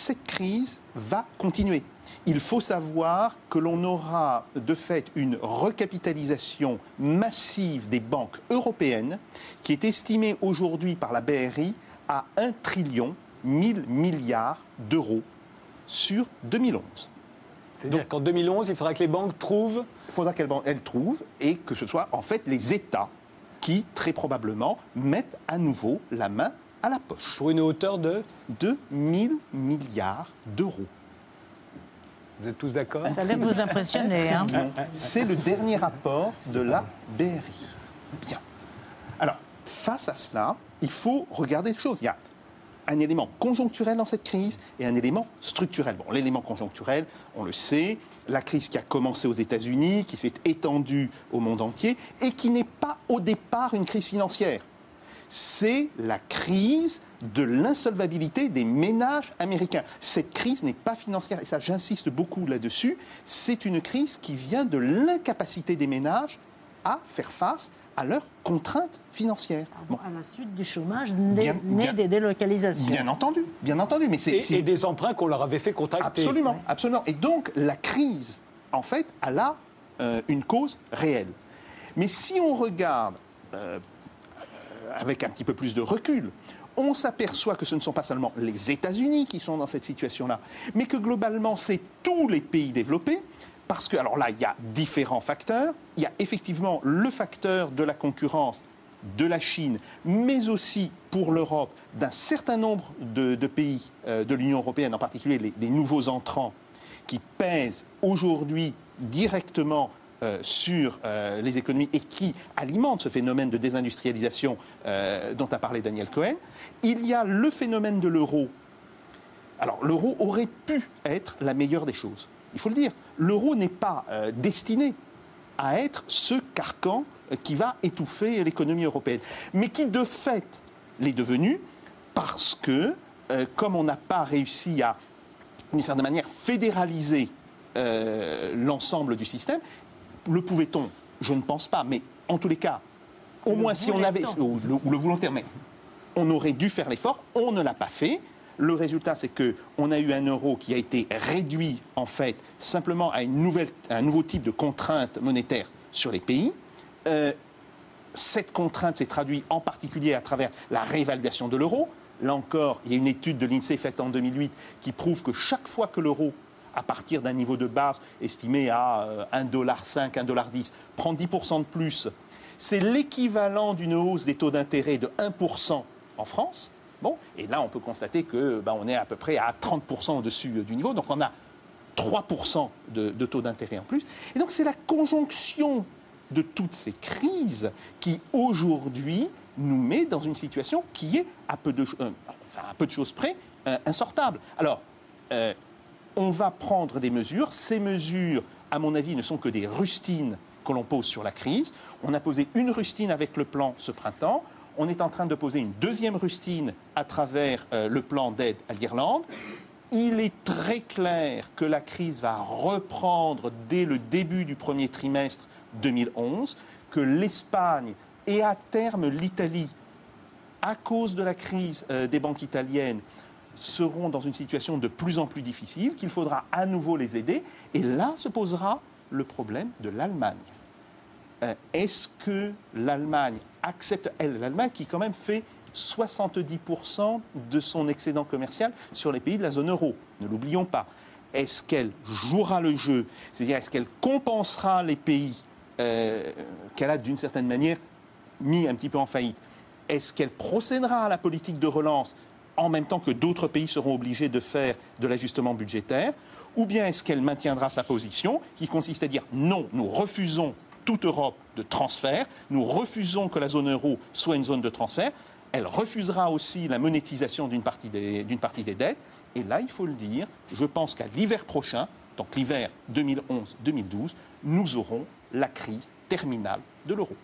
cette crise va continuer. Il faut savoir que l'on aura de fait une recapitalisation massive des banques européennes qui est estimée aujourd'hui par la BRI à 1 trillion 1000 milliards d'euros sur 2011. C'est-à-dire qu'en 2011, il faudra que les banques trouvent... Il faudra qu'elles trouvent et que ce soit en fait les États qui, très probablement, mettent à nouveau la main à la poche. Pour une hauteur de 1000 milliards d'euros. Vous êtes tous d'accord? Ça a l'air de vous impressionner. Hein. C'est le dernier rapport de la BRI. Bien. Alors, face à cela, il faut regarder les choses. Il y a un élément conjoncturel dans cette crise et un élément structurel. Bon, l'élément conjoncturel, on le sait, la crise qui a commencé aux États-Unis, qui s'est étendue au monde entier et qui n'est pas au départ une crise financière. C'est la crise de l'insolvabilité des ménages américains. Cette crise n'est pas financière, et ça j'insiste beaucoup là-dessus, c'est une crise qui vient de l'incapacité des ménages à faire face à leurs contraintes financières. Bon. À la suite du chômage, né des délocalisations. Bien entendu, mais et des emprunts qu'on leur avait fait contracter. Absolument, absolument. Et donc la crise, en fait, elle a une cause réelle. Mais si on regarde avec un petit peu plus de recul, on s'aperçoit que ce ne sont pas seulement les États-Unis qui sont dans cette situation-là, mais que globalement, c'est tous les pays développés, parce que, alors là, il y a différents facteurs. Il y a effectivement le facteur de la concurrence de la Chine, mais aussi pour l'Europe, d'un certain nombre de pays de l'Union européenne, en particulier les nouveaux entrants, qui pèsent aujourd'hui directement sur les économies et qui alimentent ce phénomène de désindustrialisation dont a parlé Daniel Cohen. Il y a le phénomène de l'euro. Alors, l'euro aurait pu être la meilleure des choses. Il faut le dire, l'euro n'est pas destiné à être ce carcan qui va étouffer l'économie européenne, mais qui de fait l'est devenu parce que, comme on n'a pas réussi à, d'une certaine manière, fédéraliser l'ensemble du système, le pouvait-on? Je ne pense pas, mais en tous les cas, au moins si on avait, ou le volontaire, mais on aurait dû faire l'effort, on ne l'a pas fait. Le résultat, c'est qu'on a eu un euro qui a été réduit, en fait, simplement à un nouveau type de contrainte monétaire sur les pays. Cette contrainte s'est traduite en particulier à travers la réévaluation de l'euro. Là encore, il y a une étude de l'INSEE faite en 2008 qui prouve que chaque fois que l'euro, à partir d'un niveau de base estimé à 1,05 $, 1,10 $, prend 10% de plus, c'est l'équivalent d'une hausse des taux d'intérêt de 1% en France. Bon, et là, on peut constater qu'on est à peu près à 30% au-dessus du niveau. Donc, on a 3% de taux d'intérêt en plus. Et donc, c'est la conjonction de toutes ces crises qui, aujourd'hui, nous met dans une situation qui est, à peu de choses près, insortable. Alors, on va prendre des mesures. Ces mesures, à mon avis, ne sont que des rustines que l'on pose sur la crise. On a posé une rustine avec le plan ce printemps. On est en train de poser une deuxième rustine à travers le plan d'aide à l'Irlande. Il est très clair que la crise va reprendre dès le début du premier trimestre 2011, que l'Espagne et à terme l'Italie, à cause de la crise des banques italiennes, seront dans une situation de plus en plus difficile, qu'il faudra à nouveau les aider. Et là se posera le problème de l'Allemagne. Est-ce que l'Allemagne accepte, l'Allemagne qui quand même fait 70% de son excédent commercial sur les pays de la zone euro, ne l'oublions pas. Est-ce qu'elle jouera le jeu? C'est-à-dire, est-ce qu'elle compensera les pays qu'elle a d'une certaine manière mis un petit peu en faillite? Est-ce qu'elle procédera à la politique de relance en même temps que d'autres pays seront obligés de faire de l'ajustement budgétaire? Ou bien est-ce qu'elle maintiendra sa position qui consiste à dire non, nous refusons toute Europe de transfert, nous refusons que la zone euro soit une zone de transfert, elle refusera aussi la monétisation d'une partie des dettes, et là, il faut le dire, je pense qu'à l'hiver prochain, donc l'hiver 2011-2012, nous aurons la crise terminale de l'euro.